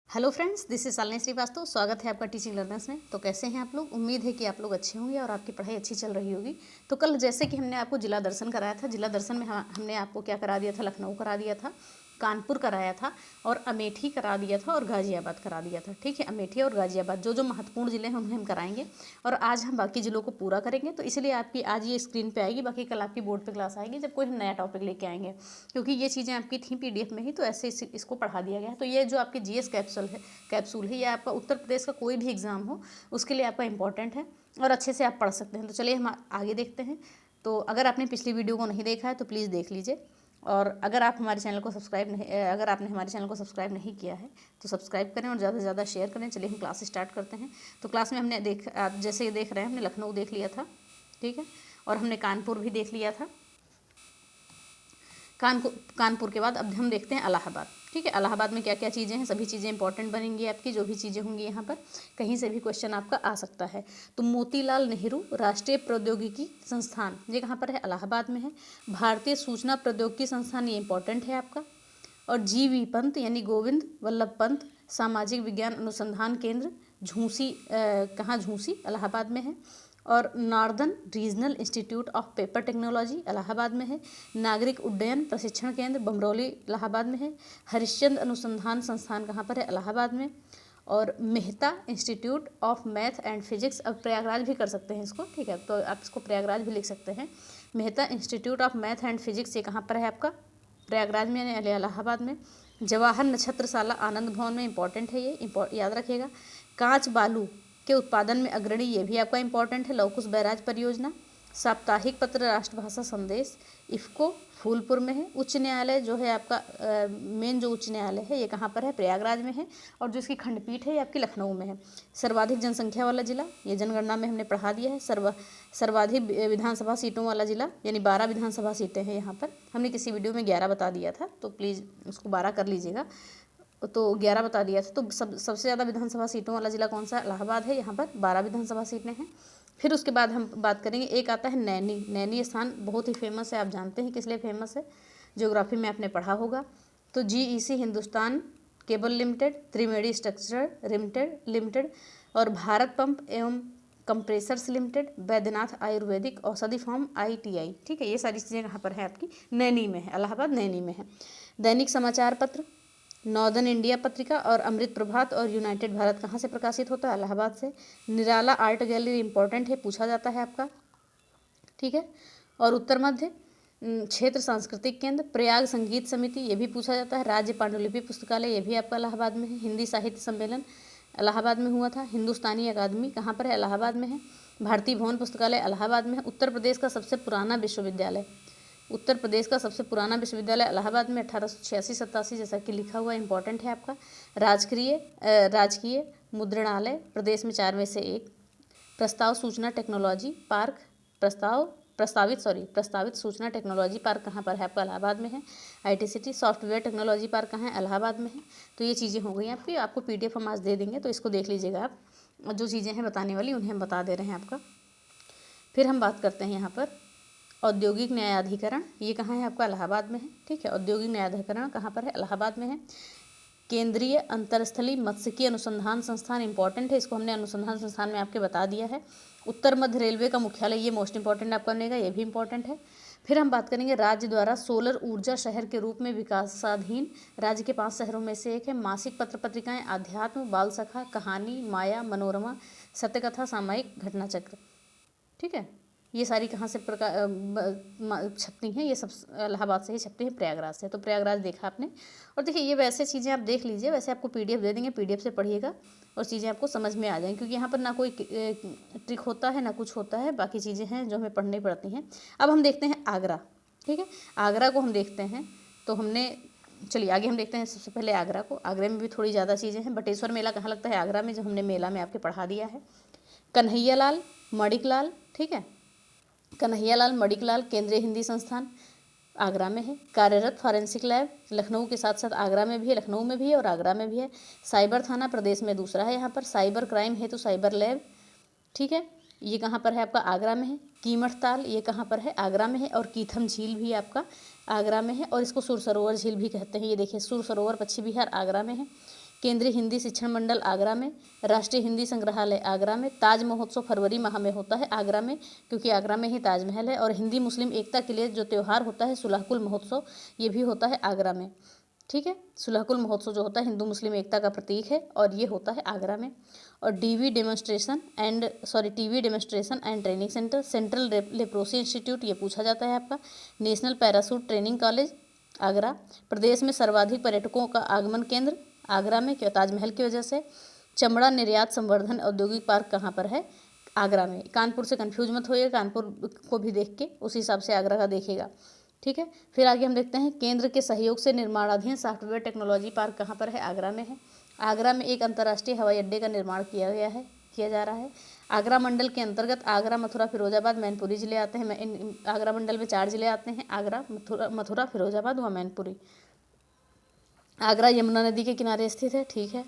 Hello friends, this is Shalini Srivastava. स्वागत है आपका टीचिंग लर्नर्स में। तो कैसे हैं आप लोग? उम्मीद है कि आप लोग अच्छे होंगे और आपकी पढ़ाई अच्छी चल रही होगी। तो कल जैसे कि हमने आपको जिला दर्शन कराया था, जिला दर्शन में हमने आपको क्या करा दिया था? लखनऊ करा दिया था, कानपुर कराया था और अमेठी करा दिया था और गाज़ियाबाद करा दिया था। ठीक है, अमेठी और गाज़ियाबाद जो जो महत्वपूर्ण ज़िले हैं उन्हें हम कराएंगे और आज हम बाकी ज़िलों को पूरा करेंगे। तो इसलिए आपकी आज ये स्क्रीन पे आएगी, बाकी कल आपकी बोर्ड पे क्लास आएगी जब कोई हम नया टॉपिक लेके आएंगे, क्योंकि ये चीज़ें आपकी थी पीडीएफ में ही, तो ऐसे इसको पढ़ा दिया गया है। तो ये जो आपकी जीएस कैप्सूल है, ये आपका उत्तर प्रदेश का कोई भी एग्ज़ाम हो उसके लिए आपका इंपॉर्टेंट है और अच्छे से आप पढ़ सकते हैं। तो चलिए हम आगे देखते हैं। तो अगर आपने पिछली वीडियो को नहीं देखा है तो प्लीज़ देख लीजिए, और अगर आपने हमारे चैनल को सब्सक्राइब नहीं किया है तो सब्सक्राइब करें और ज़्यादा से ज़्यादा शेयर करें। चलिए हम क्लास स्टार्ट करते हैं। तो क्लास में हमने आप जैसे ये देख रहे हैं, हमने लखनऊ देख लिया था, ठीक है, और हमने कानपुर भी देख लिया था। कानपुर के बाद अब हम देखते हैं इलाहाबाद। ठीक है, इलाहाबाद में क्या क्या चीज़ें हैं, सभी चीज़ें इंपॉर्टेंट बनेंगी आपकी, जो भी चीज़ें होंगी यहाँ पर कहीं से भी क्वेश्चन आपका आ सकता है। तो मोतीलाल नेहरू राष्ट्रीय प्रौद्योगिकी संस्थान, ये कहाँ पर है? इलाहाबाद में है। भारतीय सूचना प्रौद्योगिकी संस्थान, ये इंपॉर्टेंट है आपका। और GV पंत यानी गोविंद वल्लभ पंत सामाजिक विज्ञान अनुसंधान केंद्र, झूंसी, कहाँ? झूंसी, इलाहाबाद में है। और northern regional institute of paper technology Allahabad में है। नागरिक उड्डयन प्रशिक्षण केंद्र बमरौली इलाहाबाद में है। हरिश्चंद्र अनुसंधान संस्थान कहाँ पर है? इलाहाबाद में। और Mehta institute of math and physics, अब प्रयागराज भी कर सकते हैं इसको, ठीक है, तो आप इसको प्रयागराज भी लिख सकते हैं। Mehta institute of math and physics, ये कहाँ पर है आपका? प्रयागराज में यानी इलाहाबाद में। जवाहर नक्षत्रशाला आनंद भवन में, इंपॉर्टेंट है ये, याद रखिएगा। कांच बालू के उत्पादन में अग्रणी, ये भी आपका इंपॉर्टेंट है, लवकुश बैराज परियोजना। साप्ताहिक पत्र राष्ट्रभाषा संदेश, इफ़को फूलपुर में है। उच्च न्यायालय जो है आपका मेन जो उच्च न्यायालय है, ये कहाँ पर है? प्रयागराज में है। और जो इसकी खंडपीठ है ये आपकी लखनऊ में है। सर्वाधिक जनसंख्या वाला जिला, ये जनगणना में हमने पढ़ा दिया है। सर्वाधिक विधानसभा सीटों वाला जिला, यानी 12 विधानसभा सीटें हैं यहाँ पर। हमने किसी वीडियो में 11 बता दिया था, तो प्लीज़ उसको 12 कर लीजिएगा। तो 11 बता दिया था। तो सबसे ज़्यादा विधानसभा सीटों वाला जिला कौन सा? इलाहाबाद है। यहाँ पर 12 विधानसभा सीटें हैं। फिर उसके बाद हम बात करेंगे, एक आता है नैनी। नैनी स्थान बहुत ही फेमस है, आप जानते हैं किस लिए फेमस है, ज्योग्राफी में आपने पढ़ा होगा। तो GEC हिंदुस्तान केबल लिमिटेड, त्रिवेणी स्ट्रक्चर लिमिटेड और भारत पंप एवं कंप्रेसर्स लिमिटेड, बैद्यनाथ आयुर्वेदिक औषधि फार्म ITI, ठीक है, ये सारी चीज़ें कहाँ पर है? आपकी नैनी में है, इलाहाबाद नैनी में है। दैनिक समाचार पत्र, नॉर्दर्न इंडिया पत्रिका और अमृत प्रभात और यूनाइटेड भारत कहाँ से प्रकाशित होता है? इलाहाबाद से। निराला आर्ट गैलरी इंपॉर्टेंट है, पूछा जाता है आपका, ठीक है। और उत्तर मध्य क्षेत्र सांस्कृतिक केंद्र, प्रयाग संगीत समिति, ये भी पूछा जाता है। राज्य पांडुलिपि पुस्तकालय, ये भी आपका इलाहाबाद में है। हिंदी साहित्य सम्मेलन इलाहाबाद में हुआ था। हिंदुस्तानी अकादमी कहाँ पर है? इलाहाबाद में है। भारतीय भवन पुस्तकालय इलाहाबाद में है। उत्तर प्रदेश का सबसे पुराना विश्वविद्यालय, उत्तर प्रदेश का सबसे पुराना विश्वविद्यालय इलाहाबाद में 1886-87, जैसा कि लिखा हुआ, इंपॉर्टेंट है आपका। राजकीय मुद्रणालय प्रदेश में 4 में से 1। प्रस्तावित सूचना टेक्नोलॉजी पार्क प्रस्तावित सूचना टेक्नोलॉजी पार्क कहाँ पर है? आपका इलाहाबाद में है। IT city software technology park कहाँ है? इलाहाबाद में है। तो ये चीज़ें हो गई आपकी, आपको PDF हम आज दे देंगे, तो इसको देख लीजिएगा आप, और जो चीज़ें हैं बताने वाली उन्हें हम बता दे रहे हैं आपका। फिर हम बात करते हैं यहाँ पर औद्योगिक न्यायाधिकरण, ये कहाँ है? आपका इलाहाबाद में है, ठीक है। औद्योगिक न्यायाधिकरण कहाँ पर है? इलाहाबाद में है। केंद्रीय अंतरस्थलीय मत्स्यिकी अनुसंधान संस्थान, इंपॉर्टेंट है, इसको हमने अनुसंधान संस्थान में आपके बता दिया है। उत्तर मध्य रेलवे का मुख्यालय, ये मोस्ट इंपॉर्टेंट आपका बनेगा, ये भी इंपॉर्टेंट है। फिर हम बात करेंगे राज्य द्वारा सोलर ऊर्जा शहर के रूप में विकासाधीन राज्य के 5 शहरों में से एक है। मासिक पत्र पत्रिकाएं आध्यात्म, बाल सखा, कहानी, माया, मनोरमा, सत्यकथा, सामायिक, घटना चक्र, ठीक है। ये सारी कहाँ से छपती हैं? ये सब इलाहाबाद से ही छपती हैं, प्रयागराज से। तो प्रयागराज देखा आपने। और देखिए, ये वैसे चीज़ें आप देख लीजिए, वैसे आपको PDF दे देंगे, PDF से पढ़िएगा और चीज़ें आपको समझ में आ जाएंगी, क्योंकि यहाँ पर ना कोई ट्रिक होता है ना कुछ होता है, बाकी चीज़ें हैं जो हमें पढ़नी पड़ती हैं। अब हम देखते हैं आगरा, ठीक है। आगरा को हम देखते हैं, तो हमने, चलिए आगे हम देखते हैं। सबसे पहले आगरा को, आगरा में भी थोड़ी ज़्यादा चीज़ें हैं। बटेश्वर मेला कहाँ लगता है? आगरा में, जो हमने मेला में आपके पढ़ा दिया है। कन्हैयालाल मणिकलाल, ठीक है, कन्हैयालाल मणिकलाल केंद्रीय हिंदी संस्थान आगरा में है। कार्यरत फॉरेंसिक लैब लखनऊ के साथ साथ आगरा में भी है, लखनऊ में भी है और आगरा में भी है। साइबर थाना प्रदेश में दूसरा है यहाँ पर। साइबर क्राइम हेतु साइबर लैब, ठीक है, ये कहाँ पर है? आपका आगरा में है। कीमठ ताल, ये कहाँ पर है? आगरा में है। और कीथम झील भी आपका आगरा में है, और इसको सुर सरोवर झील भी कहते हैं। ये देखिए, सुर सरोवर पश्चिम बिहार आगरा में है। केंद्रीय हिंदी शिक्षण मंडल आगरा में, राष्ट्रीय हिंदी संग्रहालय आगरा में, ताज महोत्सव फरवरी माह में होता है आगरा में, क्योंकि आगरा में ही ताजमहल है, और हिंदी मुस्लिम एकता के लिए जो त्यौहार होता है सुलहकुल महोत्सव, ये भी होता है आगरा में। ठीक है, सुलहकुल महोत्सव जो होता है हिंदू मुस्लिम एकता का प्रतीक है, और ये होता है आगरा में। और TV demonstration and training centre, central leprosy institute, ये पूछा जाता है आपका। National parachute training college Agra. प्रदेश में सर्वाधिक पर्यटकों का आगमन केंद्र आगरा में, क्यों? ताजमहल की वजह से। चमड़ा निर्यात संवर्धन औद्योगिक पार्क कहाँ पर है? आगरा में। कानपुर से कंफ्यूज मत होइए, कानपुर को भी देख के उस हिसाब से आगरा का देखिएगा। ठीक है, फिर आगे हम देखते हैं केंद्र के सहयोग से निर्माणाधीन सॉफ्टवेयर टेक्नोलॉजी पार्क कहाँ पर है? आगरा में है। आगरा में एक अंतर्राष्ट्रीय हवाई अड्डे का निर्माण किया जा रहा है। आगरा मंडल के अंतर्गत आगरा, मथुरा, फिरोजाबाद, मैनपुरी जिले आते हैं। आगरा मंडल में 4 जिले आते हैं, आगरा, मथुरा, फिरोजाबाद व मैनपुरी। आगरा यमुना नदी के किनारे स्थित है, ठीक है,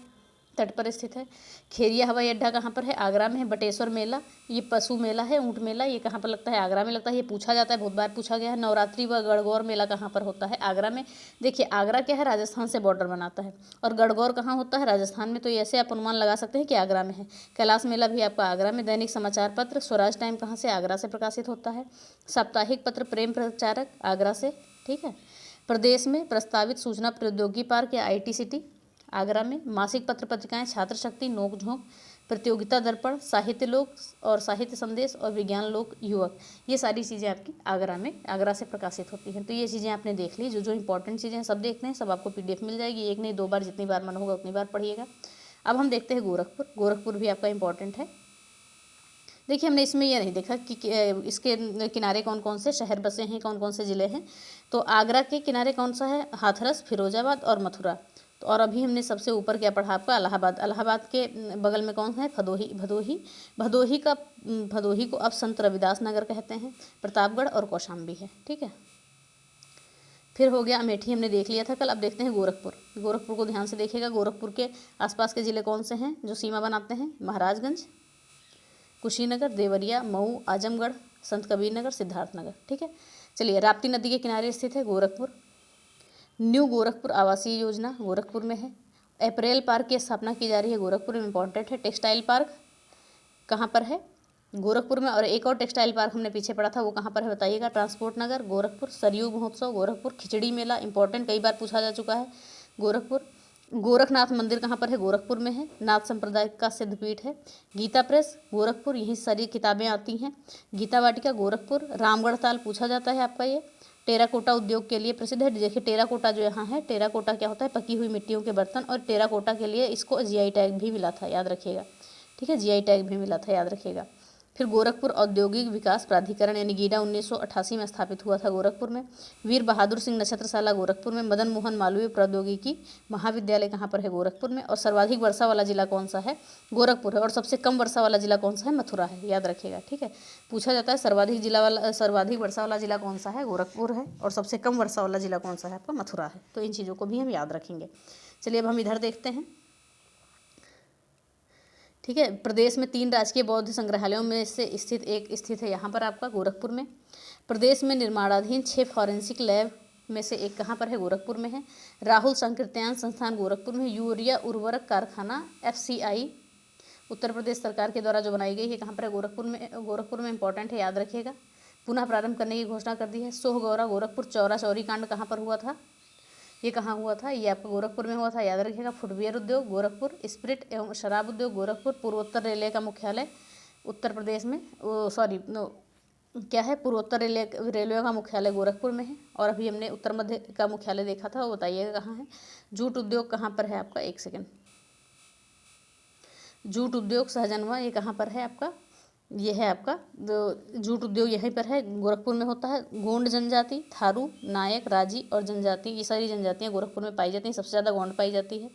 तट पर स्थित है। खेरिया हवाई अड्डा कहाँ पर है? आगरा में है। बटेश्वर मेला, ये पशु मेला है, ऊँट मेला, ये कहाँ पर लगता है? आगरा में लगता है। ये पूछा जाता है, बहुत बार पूछा गया है। नवरात्रि व गणगौर मेला कहाँ पर होता है? आगरा में। देखिए आगरा क्या है, राजस्थान से बॉर्डर बनाता है, और गणगौर कहाँ होता है? राजस्थान में। तो ऐसे आप अनुमान लगा सकते हैं कि आगरा में है। कैलाश मेला भी आपका आगरा में। दैनिक समाचार पत्र स्वराज टाइम कहाँ से? आगरा से प्रकाशित होता है। साप्ताहिक पत्र प्रेम प्रचारक आगरा से, ठीक है। प्रदेश में प्रस्तावित सूचना प्रौद्योगिकी पार्क या IT सिटी आगरा में। मासिक पत्र पत्रिकाएं छात्र शक्ति, नोक झोंक, प्रतियोगिता दर्पण, साहित्य लोक और साहित्य संदेश और विज्ञान लोक युवक, ये सारी चीज़ें आपकी आगरा में, आगरा से प्रकाशित होती हैं। तो ये चीज़ें आपने देख ली, जो जो इंपॉर्टेंट चीज़ें हैं सब देखते हैं, सब आपको PDF मिल जाएगी। एक नहीं 2 बार, जितनी बार मन होगा उतनी बार पढ़िएगा। अब हम देखते हैं गोरखपुर। गोरखपुर भी आपका इंपॉर्टेंट है। देखिए हमने इसमें यह नहीं देखा कि इसके किनारे कौन कौन से शहर बसे हैं, कौन कौन से ज़िले हैं। तो आगरा के किनारे कौन सा है? हाथरस, फिरोजाबाद और मथुरा। तो और अभी हमने सबसे ऊपर क्या पढ़ा आपका? इलाहाबाद। इलाहाबाद के बगल में कौन है? भदोही को अब संत रविदास नगर कहते हैं। प्रतापगढ़ और कौशाम्बी है, ठीक है। फिर हो गया अमेठी, हमने देख लिया था कल। अब देखते हैं गोरखपुर। गोरखपुर को ध्यान से देखिएगा। गोरखपुर के आसपास के ज़िले कौन से हैं जो सीमा बनाते हैं? महाराजगंज, कुशीनगर, देवरिया, मऊ, आजमगढ़, संत कबीर नगर, सिद्धार्थनगर, ठीक है। चलिए, राप्ती नदी के किनारे स्थित है गोरखपुर। न्यू गोरखपुर आवासीय योजना गोरखपुर में है। अप्रैल पार्क की स्थापना की जा रही है गोरखपुर में, इंपॉर्टेंट है। टेक्सटाइल पार्क कहाँ पर है? गोरखपुर में। और एक और टेक्सटाइल पार्क हमने पीछे पढ़ा था, वो कहाँ पर है बताइएगा? ट्रांसपोर्ट नगर गोरखपुर। सरयू महोत्सव गोरखपुर। खिचड़ी मेला इंपॉर्टेंट, कई बार पूछा जा चुका है, गोरखपुर। गोरखनाथ मंदिर कहाँ पर है? गोरखपुर में है। नाथ संप्रदाय का सिद्धपीठ है। गीता प्रेस गोरखपुर, यही सारी किताबें आती हैं। गीता वाटिका गोरखपुर। रामगढ़ ताल पूछा जाता है आपका ये। टेराकोटा उद्योग के लिए प्रसिद्ध है। देखिए टेराकोटा जो यहाँ है, टेराकोटा क्या होता है? पकी हुई मिट्टियों के बर्तन। और टेराकोटा के लिए इसको GI टैग भी मिला था, याद रखिएगा, ठीक है। GI टैग भी मिला था, याद रखिएगा। फिर गोरखपुर औद्योगिक विकास प्राधिकरण यानी गीडा 1988 में स्थापित हुआ था गोरखपुर में। वीर बहादुर सिंह नक्षत्रशाला गोरखपुर में। मदन मोहन मालवीय प्रौद्योगिकी महाविद्यालय कहाँ पर है? गोरखपुर में। और सर्वाधिक वर्षा वाला जिला कौन सा है? गोरखपुर है। और सबसे कम वर्षा वाला जिला कौन सा है? मथुरा है, याद रखिएगा, ठीक है। पूछा जाता है सर्वाधिक वर्षा वाला जिला कौन सा है? गोरखपुर है। और सबसे कम वर्षा वाला जिला कौन सा है? आपका मथुरा है। तो इन चीज़ों को भी हम याद रखेंगे। चलिए अब हम इधर देखते हैं, ठीक है। प्रदेश में 3 राजकीय बौद्ध संग्रहालयों में से स्थित है यहाँ पर आपका गोरखपुर में। प्रदेश में निर्माणाधीन 6 फॉरेंसिक लैब में से एक कहाँ पर है? गोरखपुर में है। राहुल संकीर्तन संस्थान गोरखपुर में। यूरिया उर्वरक कारखाना FCI उत्तर प्रदेश सरकार के द्वारा जो बनाई गई है, कहाँ पर है? गोरखपुर में। गोरखपुर में इंपॉर्टेंट है, याद रखिएगा। पुनः प्रारंभ करने की घोषणा कर दी है। सोहगौरा गोरखपुर। चौरा चौरी कांड कहाँ पर हुआ था? ये कहाँ हुआ था? ये आपको गोरखपुर में हुआ था, याद रखिएगा। फुटवियर उद्योग गोरखपुर। स्पिरिट एवं शराब उद्योग गोरखपुर। पूर्वोत्तर रेलवे का मुख्यालय उत्तर प्रदेश में, क्या है? पूर्वोत्तर रेलवे का मुख्यालय गोरखपुर में है। और अभी हमने उत्तर मध्य का मुख्यालय देखा था, वो बताइएगा कहाँ है। जूट उद्योग कहाँ पर है आपका? 1 सेकेंड। जूट उद्योग सहजनवा, ये कहाँ पर है आपका? ये है आपका जूट उद्योग, यहीं पर है, गोरखपुर में होता है। गोंड जनजाति, थारू, नायक, राजी और जनजाति, ये सारी जनजातियाँ गोरखपुर में पाई जाती हैं। सबसे ज़्यादा गोंड पाई जाती है।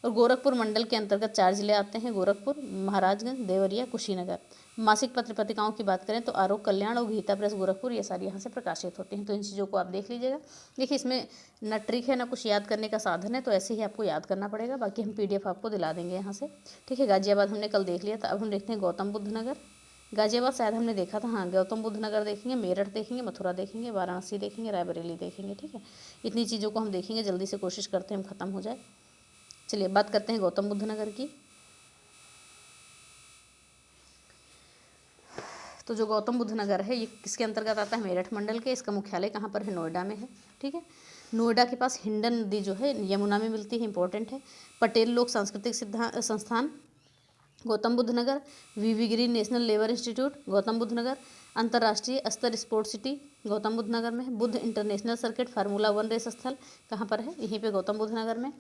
और गोरखपुर मंडल के अंतर्गत 4 जिले आते हैं, गोरखपुर, महाराजगंज, देवरिया, कुशीनगर। मासिक पत्र पत्रिकाओं की बात करें तो आरोग्य कल्याण और गीता प्रेस गोरखपुर, ये सारी यहाँ से प्रकाशित होती हैं। तो इन चीज़ों को आप देख लीजिएगा। देखिए इसमें न ट्रिक है, ना कुछ याद करने का साधन है, तो ऐसे ही आपको याद करना पड़ेगा। बाकी हम PDF आपको दिला देंगे यहाँ से, ठीक है। गाजियाबाद हमने कल देख लिया था। अब हम देखते हैं गौतम बुद्ध नगर। गाजियाबाद शायद हमने देखा था, हाँ। गौतम बुद्ध नगर देखेंगे, मेरठ देखेंगे, मथुरा देखेंगे, वाराणसी देखेंगे, रायबरेली देखेंगे, ठीक है। इतनी चीज़ों को हम देखेंगे, जल्दी से कोशिश करते हैं हम ख़त्म हो जाए। चलिए बात करते हैं गौतम बुद्ध नगर की। तो जो गौतम बुद्ध नगर है ये किसके अंतर्गत आता है, मेरठ मंडल के। इसका मुख्यालय कहाँ पर है, नोएडा में है। ठीक है, नोएडा के पास हिंडन नदी जो है यमुना में मिलती है, इंपॉर्टेंट है। पटेल लोक सांस्कृतिक संस्थान Gautam Buddha Nagar, V V Giri national labour institute Gautam Buddha Nagar, अंतर्राष्ट्रीय स्तर स्पोर्ट्स सिटी गौतम बुद्ध नगर में है। Buddh international circuit formula 1 race स्थल कहाँ पर है, यहीं पे गौतम बुद्ध नगर में।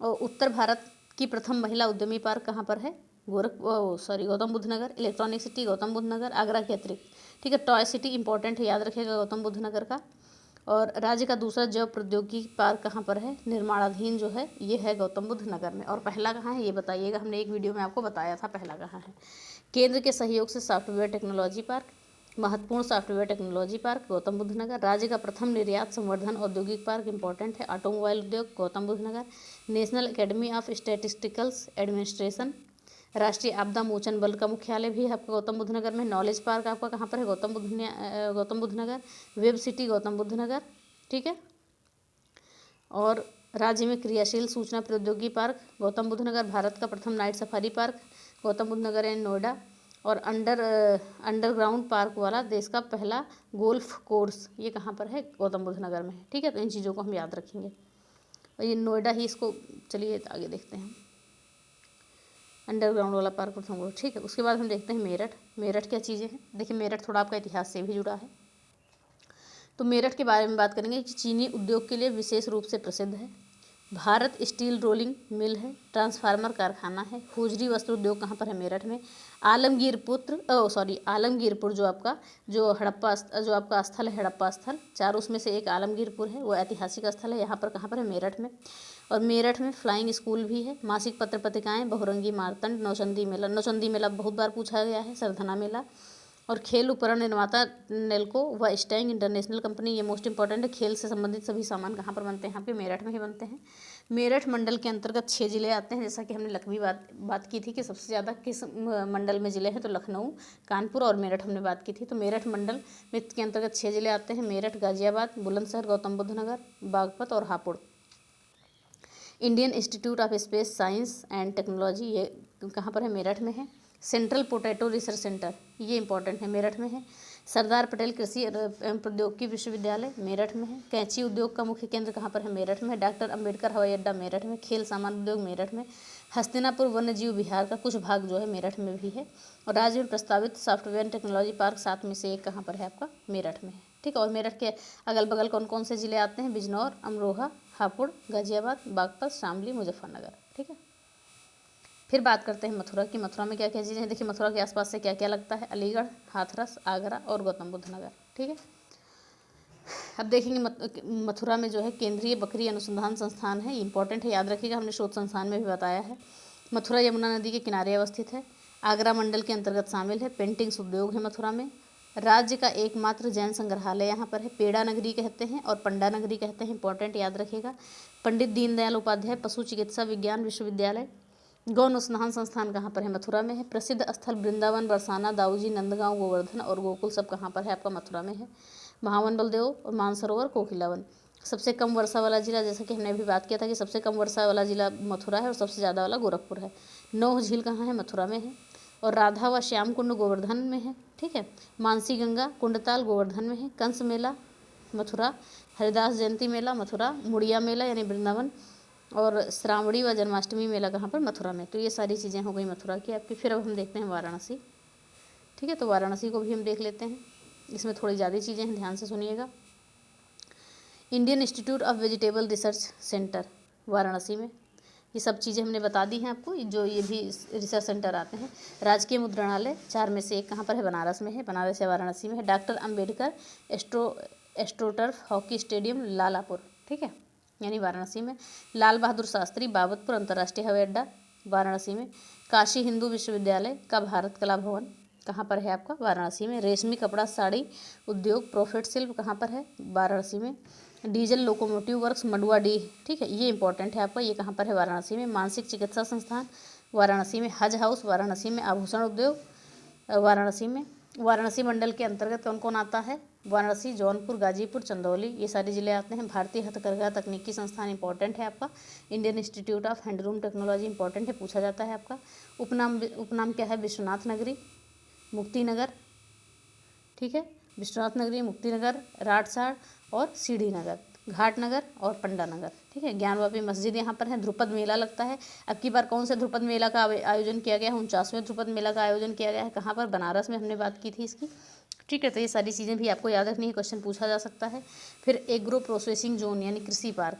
और उत्तर भारत की प्रथम महिला उद्यमी पार्क कहाँ पर है, गौतम बुद्ध नगर। इलेक्ट्रॉनिक सिटी गौतम बुद्ध नगर, आगरा के अतिरिक्त। ठीक है, टॉय सिटी इंपॉर्टेंट है, याद रखिएगा गौतम बुद्ध नगर का। और राज्य का दूसरा जैव प्रौद्योगिकी पार्क कहाँ पर है, निर्माणाधीन जो है ये है गौतम बुद्ध नगर में। और पहला कहाँ है ये बताइएगा, हमने एक वीडियो में आपको बताया था पहला कहाँ है। केंद्र के सहयोग से सॉफ्टवेयर टेक्नोलॉजी पार्क, महत्वपूर्ण software technology park Gautam Buddha Nagar. राज्य का प्रथम निर्यात संवर्धन औद्योगिक पार्क इंपॉर्टेंट है, ऑटोमोबाइल उद्योग गौतम बुद्ध नगर। नेशनल एकेडमी ऑफ स्टैटिस्टिकल्स एडमिनिस्ट्रेशन, राष्ट्रीय आपदा मोचन बल का मुख्यालय भी है आपका गौतम बुद्ध नगर में। नॉलेज पार्क आपका कहाँ पर है, गौतम बुद्ध नगर। वेब सिटी गौतम बुद्ध नगर। ठीक है, और राज्य में क्रियाशील सूचना प्रौद्योगिकी पार्क गौतम बुद्ध नगर। भारत का प्रथम night safari park Gautam Buddha Nagar and Noida. और अंडरग्राउंड पार्क वाला देश का पहला गोल्फ कोर्स ये कहाँ पर है, गौतम बुद्ध नगर में है। ठीक है, तो इन चीज़ों को हम याद रखेंगे। और ये नोएडा ही इसको, चलिए आगे देखते हैं। अंडरग्राउंड वाला पार्क प्रथम गोल्फ। ठीक है, उसके बाद हम देखते हैं मेरठ। मेरठ क्या चीज़ें हैं, देखिए मेरठ थोड़ा आपका इतिहास से भी जुड़ा है। तो मेरठ के बारे में बात करेंगे कि चीनी उद्योग के लिए विशेष रूप से प्रसिद्ध है। भारत स्टील रोलिंग मिल है, ट्रांसफार्मर कारखाना है। हुजरी वस्त्र उद्योग कहाँ पर है, मेरठ में। आलमगीरपुर जो आपका जो आपका स्थल है हड़प्पा स्थल, चार उसमें से एक आलमगीरपुर है, वो ऐतिहासिक स्थल है। यहाँ पर कहाँ पर है, मेरठ में। और मेरठ में फ्लाइंग स्कूल भी है। मासिक पत्र पत्रिकाएँ बहुरंगी मारतंड, नौचंदी मेला बहुत बार पूछा गया है, सरधना मेला। और खेल उपकरण निर्माता नेल्को व स्टैंग इंटरनेशनल कंपनी, ये मोस्ट इंपॉर्टेंट है। खेल से संबंधित सभी सामान कहाँ पर बनते हैं, यहाँ पे मेरठ में ही बनते हैं। मेरठ मंडल के अंतर्गत 6 जिले आते हैं, जैसा कि हमने लखनऊ बात की थी कि सबसे ज़्यादा किस मंडल में ज़िले हैं, तो लखनऊ, कानपुर और मेरठ हमने बात की थी। तो मेरठ मंडल में के अंतर्गत 6 जिले आते हैं, मेरठ, गाजियाबाद, बुलंदशहर, गौतम बुद्ध नगर, बागपत और Hapur. Indian institute of space science and technology ये कहाँ पर है, मेरठ में है। सेंट्रल पोटैटो रिसर्च सेंटर ये इंपॉर्टेंट है, मेरठ में है। सरदार पटेल कृषि एवं प्रौद्योगिकी विश्वविद्यालय मेरठ में है। कैंची उद्योग का मुख्य केंद्र कहाँ पर है, मेरठ में। डॉक्टर अंबेडकर हवाई अड्डा मेरठ में। खेल सामान उद्योग मेरठ में। हस्तिनापुर वन्य जीव विहार का कुछ भाग जो है मेरठ में भी है। और राज्य में प्रस्तावित सॉफ्टवेयर टेक्नोलॉजी पार्क 7 में से एक कहाँ पर है, आपका मेरठ में है। ठीक है, और मेरठ के अगल बगल कौन कौन से ज़िले आते हैं, बिजनौर, अमरोहा, हापुड़, गाजियाबाद, बागपत, शामली, मुजफ्फरनगर। ठीक है, फिर बात करते हैं मथुरा की। मथुरा में क्या क्या चीज़ें हैं, देखिए मथुरा के आसपास से क्या क्या लगता है, अलीगढ़, हाथरस, आगरा और गौतम बुद्ध नगर। ठीक है, अब देखेंगे मथुरा में जो है केंद्रीय बकरी अनुसंधान संस्थान है, इंपॉर्टेंट है, याद रखिएगा, हमने शोध संस्थान में भी बताया है। मथुरा यमुना नदी के किनारे अवस्थित है। आगरा मंडल के अंतर्गत शामिल है। पेंटिंग्स उद्योग है मथुरा में। राज्य का एकमात्र जैन संग्रहालय यहाँ पर है, पेड़ा नगरी कहते हैं और पंडा नगरी कहते हैं, इंपॉर्टेंट याद रखिएगा। पंडित दीनदयाल उपाध्याय पशु चिकित्सा विज्ञान विश्वविद्यालय। गौ अनुसंधान संस्थान कहाँ पर है, मथुरा में है। प्रसिद्ध स्थल वृंदावन, बरसाना, दाऊजी, नंदगांव, गोवर्धन और गोकुल सब कहाँ पर है, आपका मथुरा में है। महावन बलदेव और मानसरोवर, कोकिलावन। सबसे कम वर्षा वाला जिला, जैसा कि हमने अभी बात किया था कि सबसे कम वर्षा वाला जिला मथुरा है और सबसे ज़्यादा वाला गोरखपुर है। नौह झील कहाँ है, मथुरा में है। और राधा व श्याम कुंड गोवर्धन में है। ठीक है, मानसी गंगा कुंडताल गोवर्धन में है। कंस मेला मथुरा। हरिदास जयंती मेला मथुरा। मुड़िया मेला यानी वृंदावन। और श्रावणी व जन्माष्टमी मेला कहाँ पर, मथुरा में। तो ये सारी चीज़ें हो गई मथुरा की आपकी। फिर अब हम देखते हैं वाराणसी। ठीक है, तो वाराणसी को भी हम देख लेते हैं, इसमें थोड़ी ज़्यादा चीज़ें हैं, ध्यान से सुनिएगा। Indian institute of vegetable research centre Varanasi में, ये सब चीज़ें हमने बता दी हैं आपको, जो ये भी रिसर्च सेंटर आते हैं। राजकीय मुद्रणालय 4 में से एक कहाँ पर है, बनारस में है, बनारस या वाराणसी में है। Doctor Ambedkar astroturf hockey stadium Lalapur, ठीक है, यानी वाराणसी में। लाल बहादुर शास्त्री बाबतपुर अंतर्राष्ट्रीय हवाई अड्डा वाराणसी में। काशी हिंदू विश्वविद्यालय का भारत कला भवन कहाँ पर है, आपका वाराणसी में। रेशमी कपड़ा साड़ी उद्योग प्रॉफिट शिल्प कहाँ पर है, वाराणसी में। डीजल लोकोमोटिव वर्क्स मडुआडीह, ठीक है, ये इंपॉर्टेंट है आपका, ये कहाँ पर है, वाराणसी में। मानसिक चिकित्सा संस्थान वाराणसी में। हज हाउस वाराणसी में। आभूषण उद्योग वाराणसी में। वाराणसी मंडल के अंतर्गत कौन कौन आता है, वाराणसी, जौनपुर, गाजीपुर, चंदौली, ये सारे जिले आते हैं। भारतीय हथकरघा तकनीकी संस्थान इंपॉर्टेंट है आपका। Indian institute of handloom technology important है, पूछा जाता है आपका। उपनाम क्या है? विश्वनाथ नगरी, मुक्तिनगर, ठीक है, विश्वनाथ नगरी, मुक्तिनगर, राठसाड़ और सीढ़ी नगर, घाटनगर और पंडा नगर, ठीक है। ज्ञानवापी मस्जिद यहाँ पर है। ध्रुपद मेला लगता है। अब की बार कौन से ध्रुपद मेला का आयोजन किया गया है? 49वें ध्रुपद मेला का आयोजन किया गया है। कहाँ पर? बनारस में हमने बात की थी इसकी, ठीक है। तो ये सारी चीज़ें भी आपको याद रखनी है, क्वेश्चन पूछा जा सकता है। फिर एग्रो प्रोसेसिंग जोन यानी कृषि पार्क,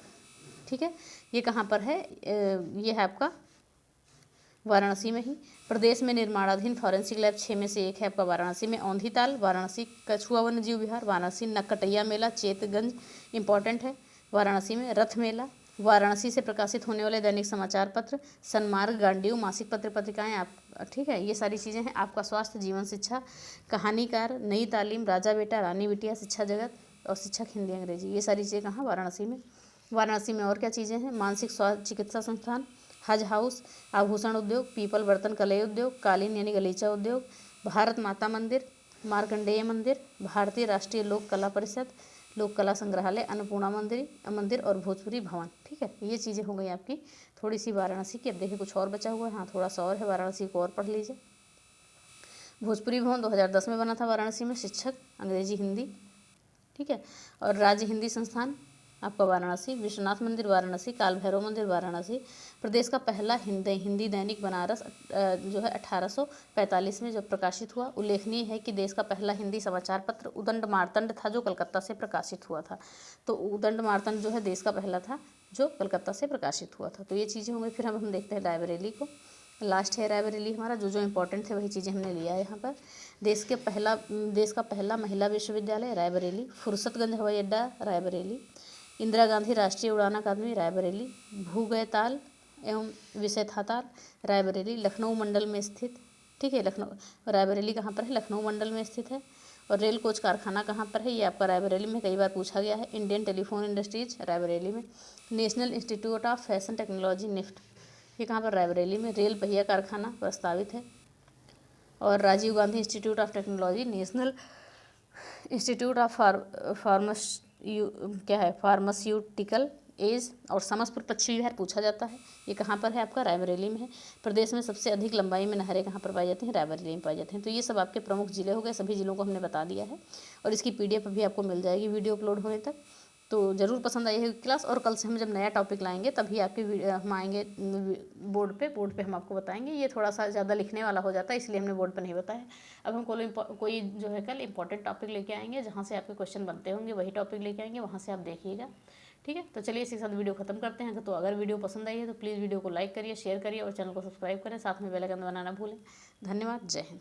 ठीक है, ये कहाँ पर है? ये है आपका वाराणसी में ही। प्रदेश में निर्माणाधीन फॉरेंसिक लैब 6 में से एक है आपका वाराणसी में। औंधीताल, वाराणसी कछुआ वन्य जीव विहार, वाराणसी नकटैया मेला चेतगंज इंपॉर्टेंट है वाराणसी में। रथ मेला, वाराणसी से प्रकाशित होने वाले दैनिक समाचार पत्र सन्मार्ग, गांडीव, मासिक पत्र पत्रिकाएं आप, ठीक है, ये सारी चीज़ें हैं। आपका स्वास्थ्य, जीवन, शिक्षा, कहानीकार, नई तालीम, राजा बेटा, रानी बिटिया, शिक्षा जगत और शिक्षक हिंदी अंग्रेजी, ये सारी चीज़ें कहाँ? वाराणसी में। वाराणसी में और क्या चीज़ें हैं? मानसिक स्वास्थ्य चिकित्सा संस्थान, हज हाउस, आभूषण उद्योग, पीपल बर्तन कलई उद्योग, कालीन यानी गलीचा उद्योग, भारत माता मंदिर, मार्कंडेय मंदिर, भारतीय राष्ट्रीय लोक कला परिषद, लोक कला संग्रहालय, अन्नपूर्णा मंदिर और भोजपुरी भवन, ठीक है। ये चीज़ें हो गई आपकी थोड़ी सी वाराणसी की। अब देखिए कुछ और बचा हुआ है, हाँ थोड़ा सा और है वाराणसी को, और पढ़ लीजिए। भोजपुरी भवन 2010 में बना था वाराणसी में। शिक्षक अंग्रेजी हिंदी, ठीक है। और राज्य हिंदी संस्थान आपका वाराणसी। विश्वनाथ मंदिर वाराणसी, काल भैरव मंदिर वाराणसी। प्रदेश का पहला हिंदी दैनिक बनारस जो है 1845 में जब प्रकाशित हुआ। उल्लेखनीय है कि देश का पहला हिंदी समाचार पत्र उदंड मार्तंड था जो कलकत्ता से प्रकाशित हुआ था। तो उदंड मार्तंड जो है देश का पहला था जो कलकत्ता से प्रकाशित हुआ था। तो ये चीज़ें होंगी। फिर हम देखते हैं रायबरेली को। लास्ट है रायबरेली हमारा। जो जो इंपॉर्टेंट थे वही चीज़ें हमने लिया है यहाँ पर। देश का पहला महिला विश्वविद्यालय रायबरेली। फुर्सतगंज हवाई अड्डा रायबरेली। इंदिरा गांधी राष्ट्रीय उड़ान अकादमी रायबरेली। भूगयताल एवं विषयथाताल रायबरेली लखनऊ मंडल में स्थित, ठीक है। लखनऊ रायबरेली कहाँ पर है? लखनऊ मंडल में स्थित है। और रेल कोच कारखाना कहाँ पर है? ये आपका रायबरेली में कई बार पूछा गया है। इंडियन टेलीफोन इंडस्ट्रीज रायबरेली में। National Institute of Fashion Technology NIFT, ये कहाँ पर? रायबरेली में। रेल पहिया कारखाना प्रस्तावित है। और Rajiv Gandhi Institute of Technology, National Institute of Pharmaceutical एज और समस्तपुर पश्चिमी बिहार पूछा जाता है। ये कहाँ पर है? आपका रायबरेली में है। प्रदेश में सबसे अधिक लंबाई में नहरें कहाँ पर पाई जाती हैं? रायबरेली में पाई जाती हैं। तो ये सब आपके प्रमुख जिले हो गए। सभी जिलों को हमने बता दिया है और इसकी PDF भी आपको मिल जाएगी वीडियो अपलोड होने तक। तो ज़रूर पसंद आई है क्लास। और कल से हम जब नया टॉपिक लाएंगे तभी आपकी हम आएंगे बोर्ड पे हम आपको बताएंगे। ये थोड़ा सा ज़्यादा लिखने वाला हो जाता है इसलिए हमने बोर्ड पे नहीं बताया। अब हम कोई जो है कल इंपॉर्टेंट टॉपिक लेके आएंगे जहाँ से आपके क्वेश्चन बनते होंगे, वही टॉपिक लेके आएंगे, वहाँ से आप देखिएगा, ठीक है। तो चलिए इसी के साथ वीडियो खत्म करते हैं। तो अगर वीडियो पसंद आई है तो प्लीज़ वीडियो को लाइक करिए, शेयर करिए और चैनल को सब्सक्राइब करें, साथ में बेल आइकन दबाना ना भूलें। धन्यवाद। जय हिंद।